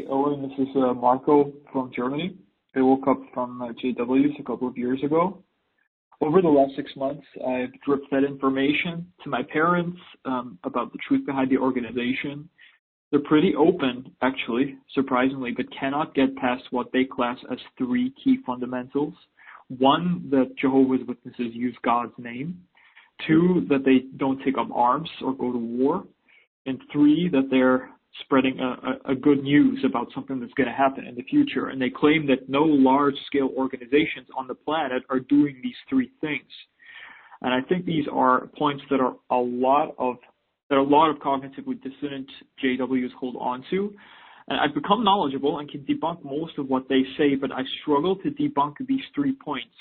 Hey, Owen, this is Marco from Germany. I woke up from JW's a couple of years ago. Over the last 6 months, I've drip fed information to my parents about the truth behind the organization. They're pretty open, actually, surprisingly, but cannot get past what they class as three key fundamentals. One, that Jehovah's Witnesses use God's name. Two, that they don't take up arms or go to war. And three, that they're spreading a good news about something that's going to happen in the future. And they claim that no large-scale organizations on the planet are doing these three things. And I think these are points that a lot of cognitively dissonant JWs hold on to. And I've become knowledgeable and can debunk most of what they say, but I struggle to debunk these 3 points.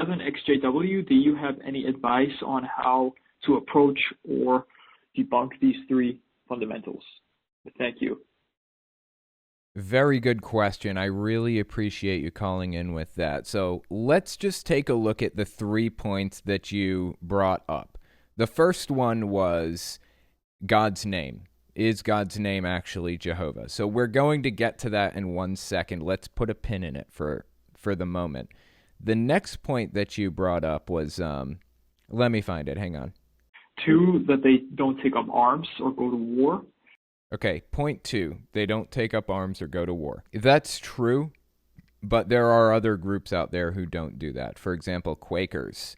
As an ex-JW, do you have any advice on how to approach or debunk these three fundamentals? Thank you. Very good question. I really appreciate you calling in with that. So let's just take a look at the 3 points that you brought up. The first one was God's name. Is God's name actually Jehovah? So we're going to get to that in 1 second. Let's put a pin in it for the moment. The next point that you brought up was, let me find it. Hang on. Two, that they don't take up arms or go to war. Okay, point 2, they don't take up arms or go to war. That's true, but there are other groups out there who don't do that. For example, Quakers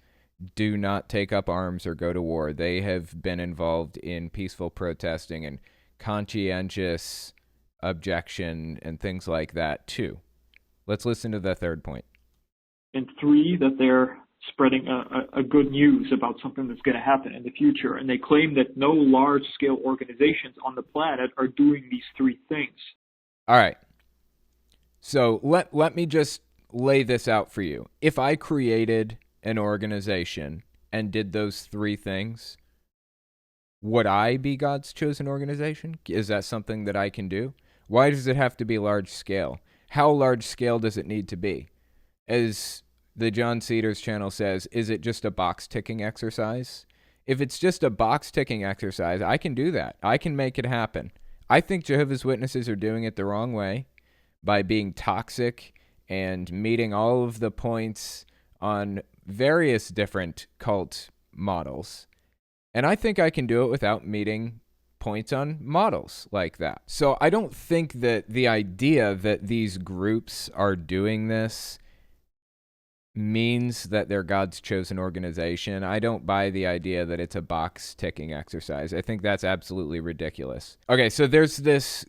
do not take up arms or go to war. They have been involved in peaceful protesting and conscientious objection and things like that too. Let's listen to the third point. And three, that they're spreading a good news about something that's going to happen in the future. And they claim that no large-scale organizations on the planet are doing these three things. All right. So let me just lay this out for you. If I created an organization and did those three things, would I be God's chosen organization? Is that something that I can do? Why does it have to be large scale? How large scale does it need to be? As the John Cedars channel says, is it just a box ticking exercise? If it's just a box ticking exercise, I can do that. I can make it happen. I think Jehovah's Witnesses are doing it the wrong way by being toxic and meeting all of the points on various different cult models. And I think I can do it without meeting points on models like that. So I don't think that the idea that these groups are doing this means that they're God's chosen organization. I don't buy the idea that it's a box ticking exercise. I think that's absolutely ridiculous. Okay, so there's this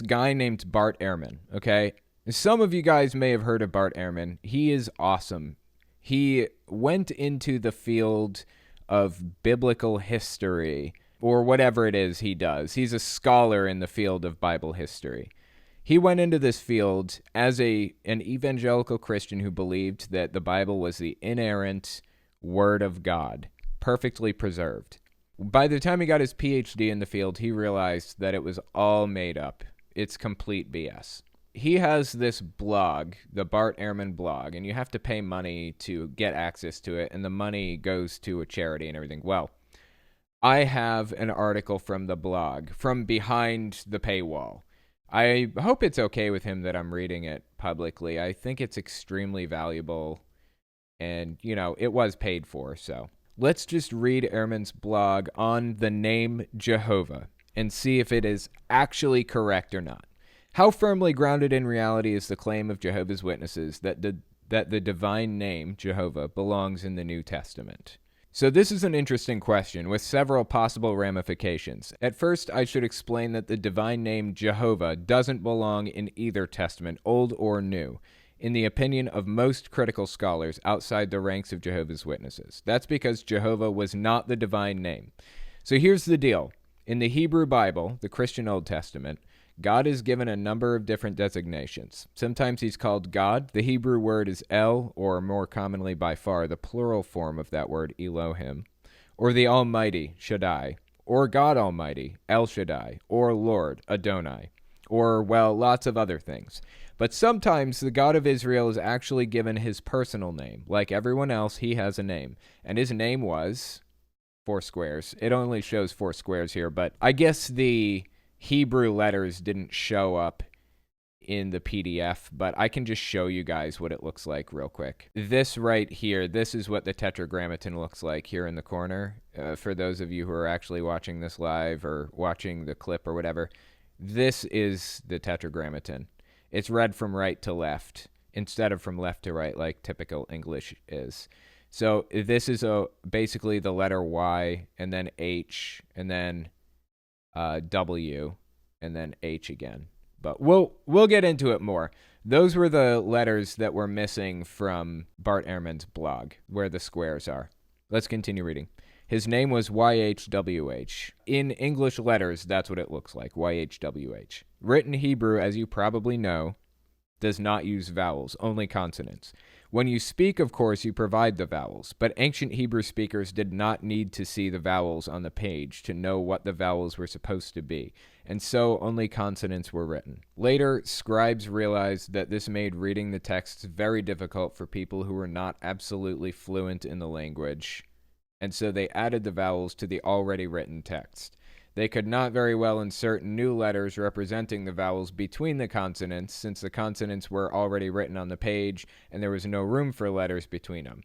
guy named Bart Ehrman, okay? Some of you guys may have heard of Bart Ehrman. He is awesome. He went into the field of biblical history, or whatever it is he does. He's a scholar in the field of Bible history. He went into this field as an evangelical Christian who believed that the Bible was the inerrant Word of God, perfectly preserved. By the time he got his PhD in the field, he realized that it was all made up. It's complete BS. He has this blog, the Bart Ehrman blog, and you have to pay money to get access to it, and the money goes to a charity and everything. Well, I have an article from the blog, from behind the paywall. I hope it's okay with him that I'm reading it publicly. I think it's extremely valuable, and, it was paid for, so. Let's just read Ehrman's blog on the name Jehovah and see if it is actually correct or not. How firmly grounded in reality is the claim of Jehovah's Witnesses that the divine name, Jehovah, belongs in the New Testament? So this is an interesting question with several possible ramifications. At first, I should explain that the divine name Jehovah doesn't belong in either testament, Old or New, in the opinion of most critical scholars outside the ranks of Jehovah's Witnesses. That's because Jehovah was not the divine name. So here's the deal. In the Hebrew Bible, the Christian Old Testament, God is given a number of different designations. Sometimes he's called God. The Hebrew word is El, or more commonly by far the plural form of that word, Elohim, or the Almighty, Shaddai, or God Almighty, El Shaddai, or Lord, Adonai, or, lots of other things. But sometimes the God of Israel is actually given his personal name. Like everyone else, he has a name, and his name was 4 squares. It only shows 4 squares here, but I guess the Hebrew letters didn't show up in the PDF, but I can just show you guys what it looks like real quick. This right here, this is what the Tetragrammaton looks like here in the corner. For those of you who are actually watching this live or watching the clip or whatever, this is the Tetragrammaton. It's read from right to left instead of from left to right like typical English is. So this is basically the letter Y and then H and then W and then H again. But we'll get into it more. Those were the letters that were missing from Bart Ehrman's blog, where the squares are. Let's continue reading. His name was YHWH. In English letters, that's what it looks like, YHWH. Written Hebrew, as you probably know, does not use vowels, only consonants. When you speak, of course, you provide the vowels, but ancient Hebrew speakers did not need to see the vowels on the page to know what the vowels were supposed to be, and so only consonants were written. Later, scribes realized that this made reading the texts very difficult for people who were not absolutely fluent in the language, and so they added the vowels to the already written text. They could not very well insert new letters representing the vowels between the consonants, since the consonants were already written on the page and there was no room for letters between them.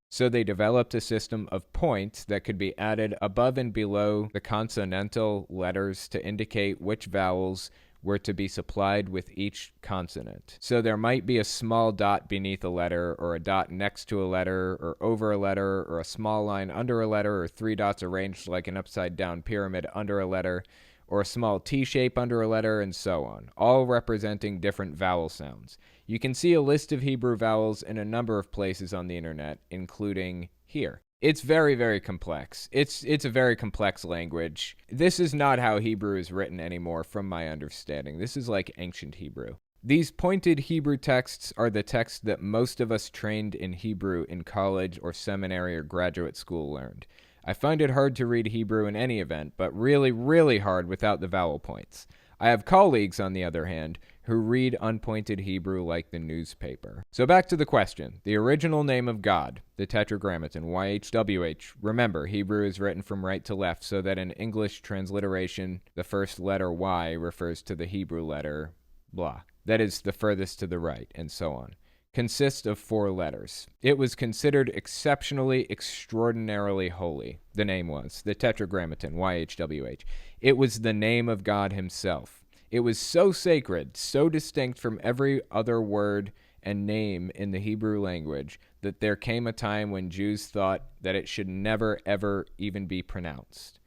So they developed a system of points that could be added above and below the consonantal letters to indicate which vowels were to be supplied with each consonant. So there might be a small dot beneath a letter, or a dot next to a letter, or over a letter, or a small line under a letter, or 3 dots arranged like an upside-down pyramid under a letter, or a small T-shape under a letter, and so on, all representing different vowel sounds. You can see a list of Hebrew vowels in a number of places on the internet, including here. It's very, very complex. It's a very complex language. This is not how Hebrew is written anymore, from my understanding. This is like ancient Hebrew. These pointed Hebrew texts are the texts that most of us trained in Hebrew in college or seminary or graduate school learned. I find it hard to read Hebrew in any event, but really, really hard without the vowel points. I have colleagues, on the other hand, who read unpointed Hebrew like the newspaper. So back to the question. The original name of God, the Tetragrammaton, YHWH. Remember, Hebrew is written from right to left, so that in English transliteration, the first letter Y refers to the Hebrew letter blah. That is the furthest to the right, and so on. Consists of 4 letters. It was considered exceptionally, extraordinarily holy. The name was the Tetragrammaton, YHWH. It was the name of God himself. It was so sacred, so distinct from every other word and name in the Hebrew language, that there came a time when Jews thought that it should never, ever even be pronounced.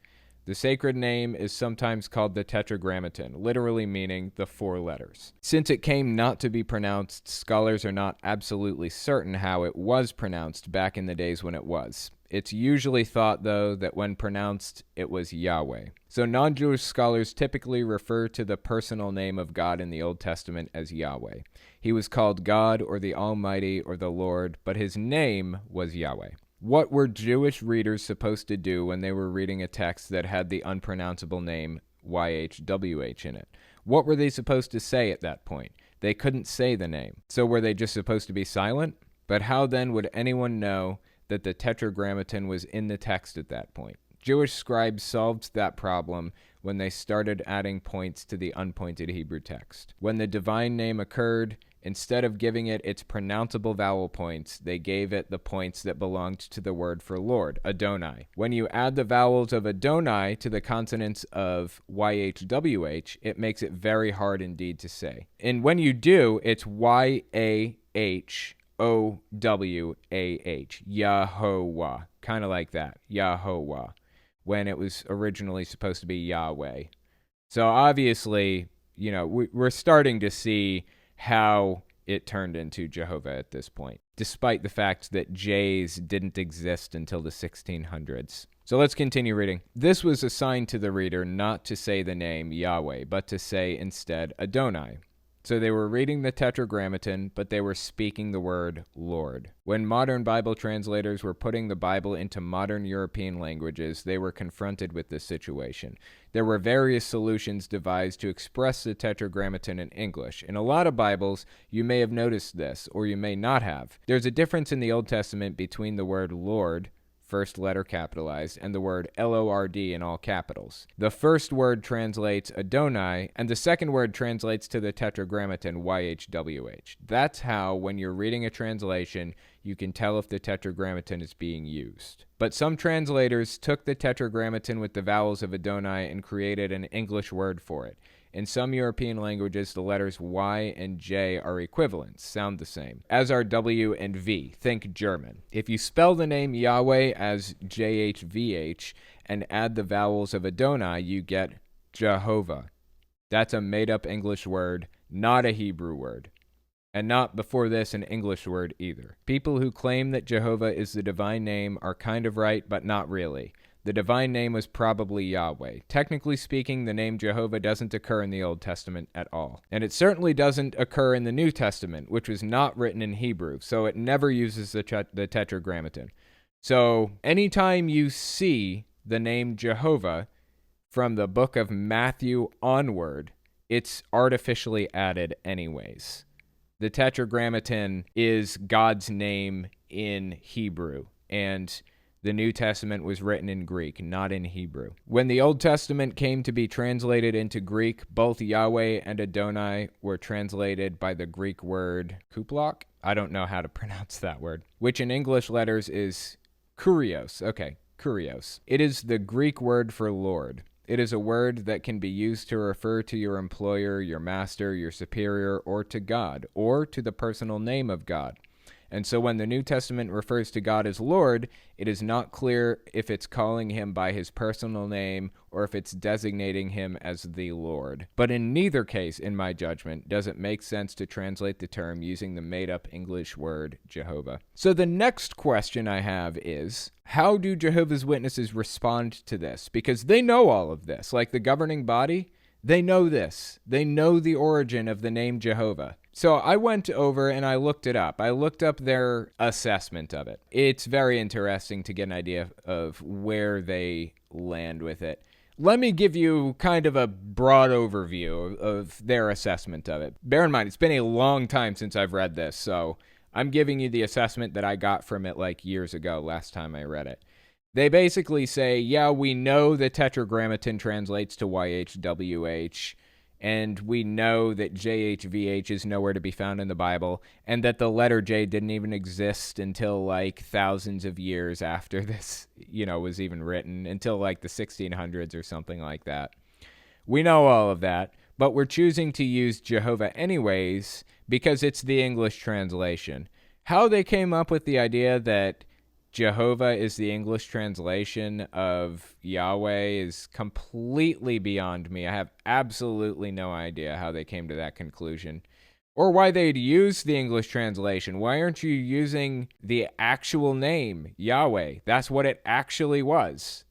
The sacred name is sometimes called the Tetragrammaton, literally meaning the 4 letters. Since it came not to be pronounced, scholars are not absolutely certain how it was pronounced back in the days when it was. It's usually thought, though, that when pronounced, it was Yahweh. So non-Jewish scholars typically refer to the personal name of God in the Old Testament as Yahweh. He was called God or the Almighty or the Lord, but his name was Yahweh. What were Jewish readers supposed to do when they were reading a text that had the unpronounceable name YHWH in it? What were they supposed to say at that point? They couldn't say the name. So were they just supposed to be silent? But how then would anyone know that the Tetragrammaton was in the text at that point? Jewish scribes solved that problem when they started adding points to the unpointed Hebrew text. When the divine name occurred, instead of giving it its pronounceable vowel points, they gave it the points that belonged to the word for Lord, Adonai. When you add the vowels of Adonai to the consonants of YHWH, it makes it very hard indeed to say. And when you do, it's YAHOWAH, Yahovah, kind of like that, Yahovah, when it was originally supposed to be Yahweh. So obviously, we're starting to see how it turned into Jehovah at this point, despite the fact that J's didn't exist until the 1600s. So let's continue reading. This was assigned to the reader not to say the name Yahweh, but to say instead Adonai. So they were reading the Tetragrammaton, but they were speaking the word Lord. When modern Bible translators were putting the Bible into modern European languages, they were confronted with this situation. There were various solutions devised to express the Tetragrammaton in English. In a lot of Bibles, you may have noticed this, or you may not have. There's a difference in the Old Testament between the word Lord, first letter capitalized, and the word Lord in all capitals. The first word translates Adonai, and the second word translates to the Tetragrammaton YHWH. That's how, when you're reading a translation, you can tell if the Tetragrammaton is being used. But some translators took the Tetragrammaton with the vowels of Adonai and created an English word for it. In some European languages, the letters Y and J are equivalents, sound the same, as are W and V. Think German. If you spell the name Yahweh as JHVH and add the vowels of Adonai, you get Jehovah. That's a made-up English word, not a Hebrew word. And not before this an English word either. People who claim that Jehovah is the divine name are kind of right, but not really. The divine name was probably Yahweh. Technically speaking, the name Jehovah doesn't occur in the Old Testament at all. And it certainly doesn't occur in the New Testament, which was not written in Hebrew, so it never uses the Tetragrammaton. So anytime you see the name Jehovah from the book of Matthew onward, it's artificially added anyways. The Tetragrammaton is God's name in Hebrew, and the New Testament was written in Greek, not in Hebrew. When the Old Testament came to be translated into Greek, both Yahweh and Adonai were translated by the Greek word kuplok. I don't know how to pronounce that word, which in English letters is kurios. Okay, kurios. It is the Greek word for Lord. It is a word that can be used to refer to your employer, your master, your superior, or to God, or to the personal name of God. And so when the New Testament refers to God as Lord, it is not clear if it's calling him by his personal name or if it's designating him as the Lord. But in neither case, in my judgment, does it make sense to translate the term using the made-up English word Jehovah. So the next question I have is, how do Jehovah's Witnesses respond to this? Because they know all of this, like the governing body. They know this. They know the origin of the name Jehovah. So I went over and I looked it up. I looked up their assessment of it. It's very interesting to get an idea of where they land with it. Let me give you kind of a broad overview of their assessment of it. Bear in mind, it's been a long time since I've read this, so I'm giving you the assessment that I got from it like years ago, last time I read it. They basically say, yeah, we know the Tetragrammaton translates to YHWH, and we know that JHVH is nowhere to be found in the Bible, and that the letter J didn't even exist until like thousands of years after this, was even written, until like the 1600s or something like that. We know all of that, but we're choosing to use Jehovah anyways because it's the English translation. How they came up with the idea that Jehovah is the English translation of Yahweh is completely beyond me. I have absolutely no idea how they came to that conclusion. Or why they'd use the English translation. Why aren't you using the actual name, Yahweh? That's what it actually was.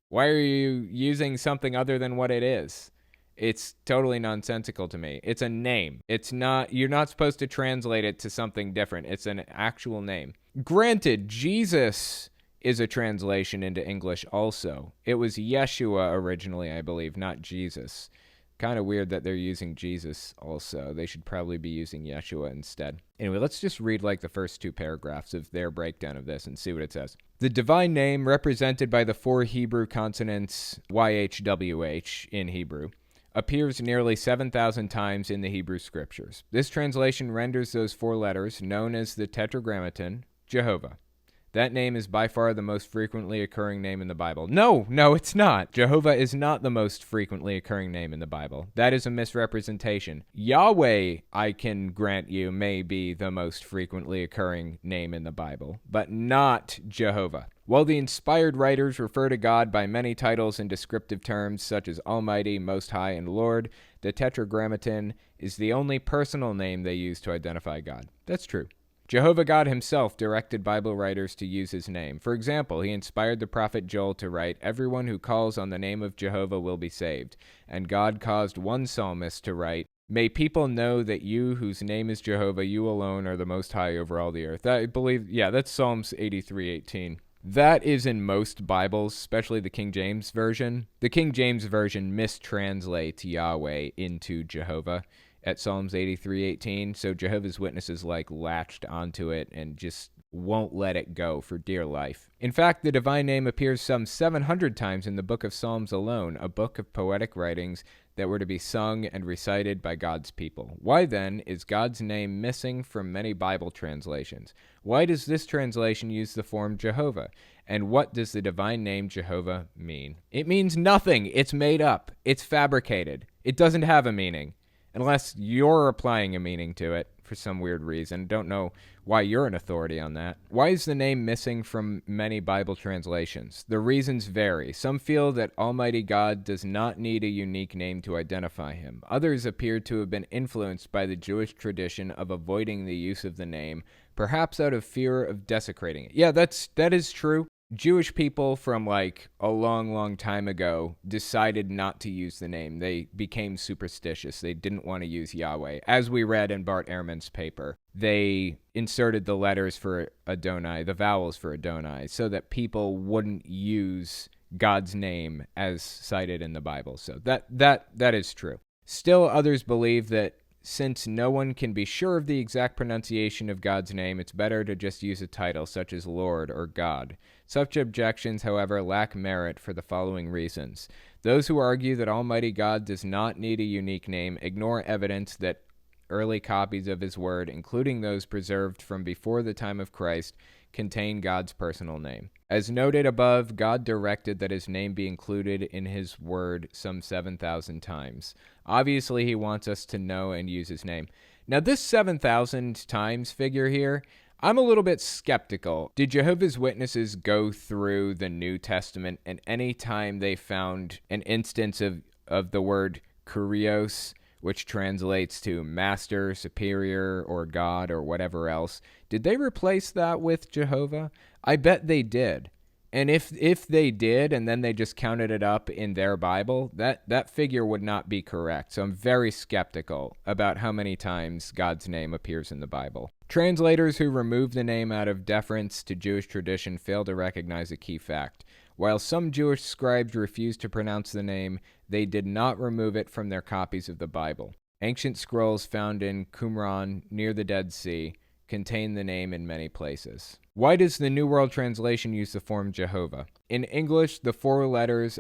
Why are you using something other than what it is? It's totally nonsensical to me. It's a name. You're not supposed to translate it to something different. It's an actual name. Granted, Jesus is a translation into English also. It was Yeshua originally, I believe, not Jesus. Kind of weird that they're using Jesus also. They should probably be using Yeshua instead. Anyway, let's just read like the first two paragraphs of their breakdown of this and see what it says. The divine name, represented by the four Hebrew consonants YHWH in Hebrew, appears nearly 7,000 times in the Hebrew scriptures. This translation renders those four letters, known as the Tetragrammaton, Jehovah. That name is by far the most frequently occurring name in the Bible. No, it's not. Jehovah is not the most frequently occurring name in the Bible. That is a misrepresentation. Yahweh, I can grant you, may be the most frequently occurring name in the Bible, but not Jehovah. While the inspired writers refer to God by many titles and descriptive terms such as Almighty, Most High, and Lord, the Tetragrammaton is the only personal name they use to identify God. That's true. Jehovah God himself directed Bible writers to use his name. For example, he inspired the prophet Joel to write, "Everyone who calls on the name of Jehovah will be saved." And God caused one psalmist to write, "May people know that you, whose name is Jehovah, you alone are the Most High over all the earth." I believe, that's Psalms 83:18. That is in most Bibles, especially the King James Version. The King James Version mistranslates Yahweh into Jehovah at Psalms 83:18, so Jehovah's Witnesses latched onto it and just won't let it go for dear life. In fact, the divine name appears some 700 times in the book of Psalms alone, a book of poetic writings that were to be sung and recited by God's people. Why then is God's name missing from many Bible translations? Why does this translation use the form Jehovah? And what does the divine name Jehovah mean? It means nothing. It's made up. It's fabricated. It doesn't have a meaning, unless you're applying a meaning to it for some weird reason. Don't know why you're an authority on that. Why is the name missing from many Bible translations? The reasons vary. Some feel that Almighty God does not need a unique name to identify him. Others appear to have been influenced by the Jewish tradition of avoiding the use of the name, perhaps out of fear of desecrating it. Yeah, that is true. Jewish people from like a long, long time ago decided not to use the name. They became superstitious. They didn't want to use Yahweh. As we read in Bart Ehrman's paper, they inserted the letters for Adonai, the vowels for Adonai, so that people wouldn't use God's name as cited in the Bible. So that is true. Still, others believe that since no one can be sure of the exact pronunciation of God's name, it's better to just use a title such as Lord or God. Such objections, however, lack merit for the following reasons. Those who argue that Almighty God does not need a unique name ignore evidence that early copies of his word, including those preserved from before the time of Christ, contain God's personal name. As noted above, God directed that his name be included in his word some 7,000 times. Obviously, he wants us to know and use his name. Now, this 7,000 times figure here, I'm a little bit skeptical. Did Jehovah's Witnesses go through the New Testament, and any time they found an instance of the word kurios, which translates to master, superior, or God, or whatever else, did they replace that with Jehovah? I bet they did. And if they did, and then they just counted it up in their Bible, that figure would not be correct. So I'm very skeptical about how many times God's name appears in the Bible. Translators who remove the name out of deference to Jewish tradition fail to recognize a key fact. While some Jewish scribes refused to pronounce the name, they did not remove it from their copies of the Bible. Ancient scrolls found in Qumran near the Dead Sea contain the name in many places. Why does the New World Translation use the form Jehovah? In English, the 4 letters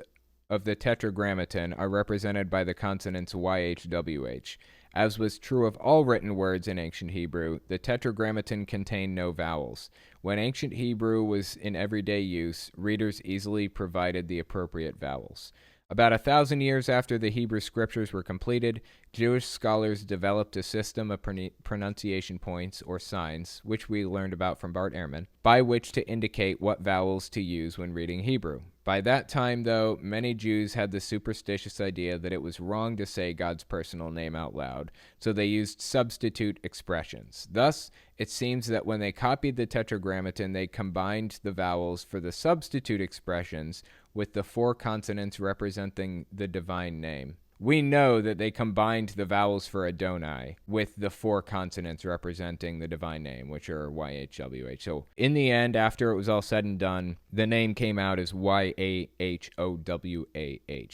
of the Tetragrammaton are represented by the consonants YHWH. As was true of all written words in ancient Hebrew, the Tetragrammaton contained no vowels. When ancient Hebrew was in everyday use, readers easily provided the appropriate vowels. About 1,000 years after the Hebrew scriptures were completed, Jewish scholars developed a system of pronunciation points, or signs, which we learned about from Bart Ehrman, by which to indicate what vowels to use when reading Hebrew. By that time, though, many Jews had the superstitious idea that it was wrong to say God's personal name out loud, so they used substitute expressions. Thus, it seems that when they copied the Tetragrammaton, they combined the vowels for the substitute expressions with the 4 consonants representing the divine name. We know that they combined the vowels for Adonai with the 4 consonants representing the divine name, which are YHWH. So in the end, after it was all said and done, the name came out as YAHOWAH,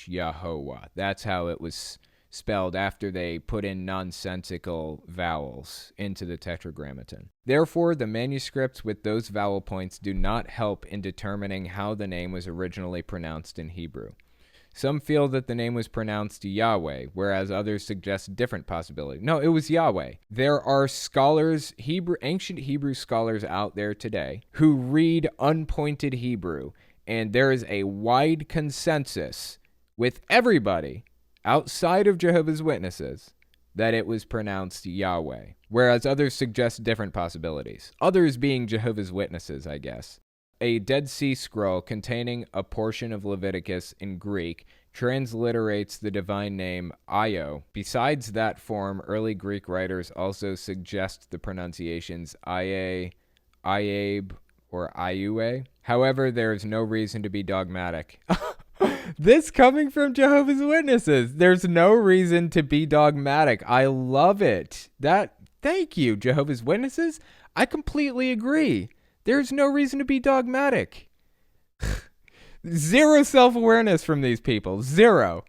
Yehovah. That's how it was spelled after they put in nonsensical vowels into the Tetragrammaton. Therefore, the manuscripts with those vowel points do not help in determining how the name was originally pronounced in Hebrew. Some feel that the name was pronounced Yahweh, whereas others suggest different possibility. No, it was Yahweh. There are scholars, ancient Hebrew scholars out there today who read unpointed Hebrew, and there is a wide consensus with everybody outside of Jehovah's Witnesses that it was pronounced Yahweh, whereas others suggest different possibilities. Others being Jehovah's Witnesses, I guess. A Dead Sea Scroll containing a portion of Leviticus in Greek transliterates the divine name Io. Besides that form, early Greek writers also suggest the pronunciations Iae, Iabe, or Iue. However, there is no reason to be dogmatic. This coming from Jehovah's Witnesses. There's no reason to be dogmatic. I love it. Thank you, Jehovah's Witnesses. I completely agree. There's no reason to be dogmatic. Zero self-awareness from these people. Zero.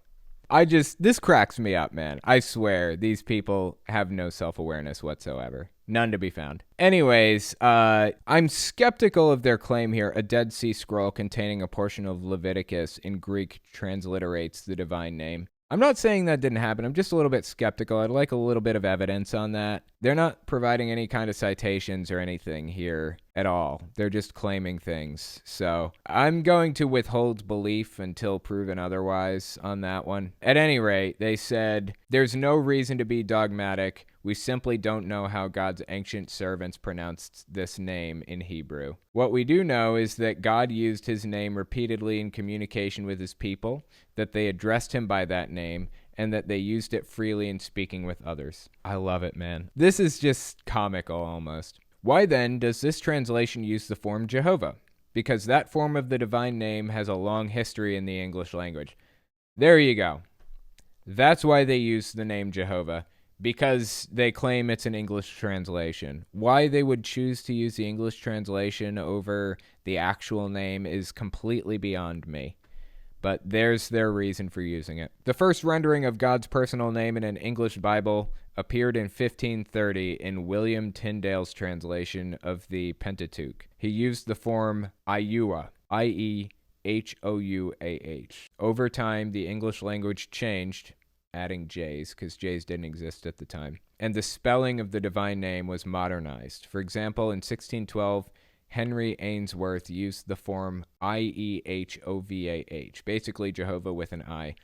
This cracks me up, man. I swear, these people have no self-awareness whatsoever. None to be found. Anyways, I'm skeptical of their claim here. A Dead Sea Scroll containing a portion of Leviticus in Greek transliterates the divine name. I'm not saying that didn't happen. I'm just a little bit skeptical. I'd like a little bit of evidence on that. They're not providing any kind of citations or anything here at all. They're just claiming things. So I'm going to withhold belief until proven otherwise on that one. At any rate, they said, there's no reason to be dogmatic. We simply don't know how God's ancient servants pronounced this name in Hebrew. What we do know is that God used his name repeatedly in communication with his people, that they addressed him by that name, and that they used it freely in speaking with others. I love it, man. This is just comical almost. Why then does this translation use the form Jehovah? Because that form of the divine name has a long history in the English language. There you go. That's why they use the name Jehovah. Because they claim it's an English translation. Why they would choose to use the English translation over the actual name is completely beyond me. But there's their reason for using it. The first rendering of God's personal name in an English Bible appeared in 1530 in William Tyndale's translation of the Pentateuch. He used the form Ieuah, I-E-H-O-U-A-H. Over time, the English language changed, adding J's, because J's didn't exist at the time. And the spelling of the divine name was modernized. For example, in 1612, Henry Ainsworth used the form I-E-H-O-V-A-H, basically Jehovah with an I.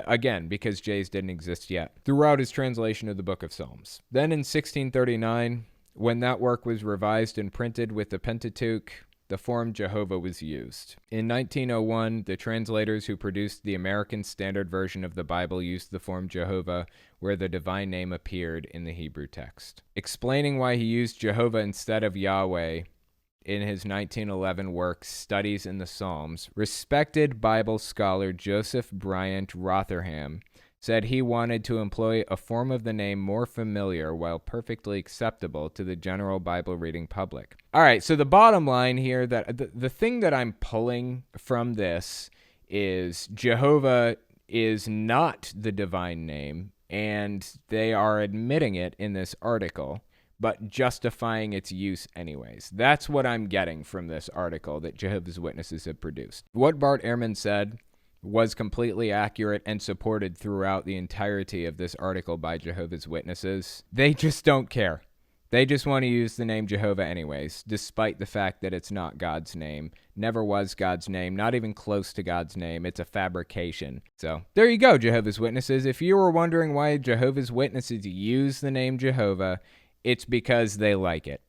Again, because J's didn't exist yet, throughout his translation of the Book of Psalms. Then in 1639, when that work was revised and printed with the Pentateuch, the form Jehovah was used. In 1901, the translators who produced the American Standard Version of the Bible used the form Jehovah, where the divine name appeared in the Hebrew text. Explaining why he used Jehovah instead of Yahweh in his 1911 work, Studies in the Psalms, respected Bible scholar Joseph Bryant Rotherham said he wanted to employ a form of the name more familiar while perfectly acceptable to the general Bible reading public. All right, so the bottom line here, that the thing that I'm pulling from this is Jehovah is not the divine name, and they are admitting it in this article, but justifying its use anyways. That's what I'm getting from this article that Jehovah's Witnesses have produced. What Bart Ehrman said was completely accurate and supported throughout the entirety of this article by Jehovah's Witnesses. They just don't care. They just want to use the name Jehovah anyways, despite the fact that it's not God's name. Never was God's name, not even close to God's name. It's a fabrication. So there you go, Jehovah's Witnesses. If you were wondering why Jehovah's Witnesses use the name Jehovah, it's because they like it.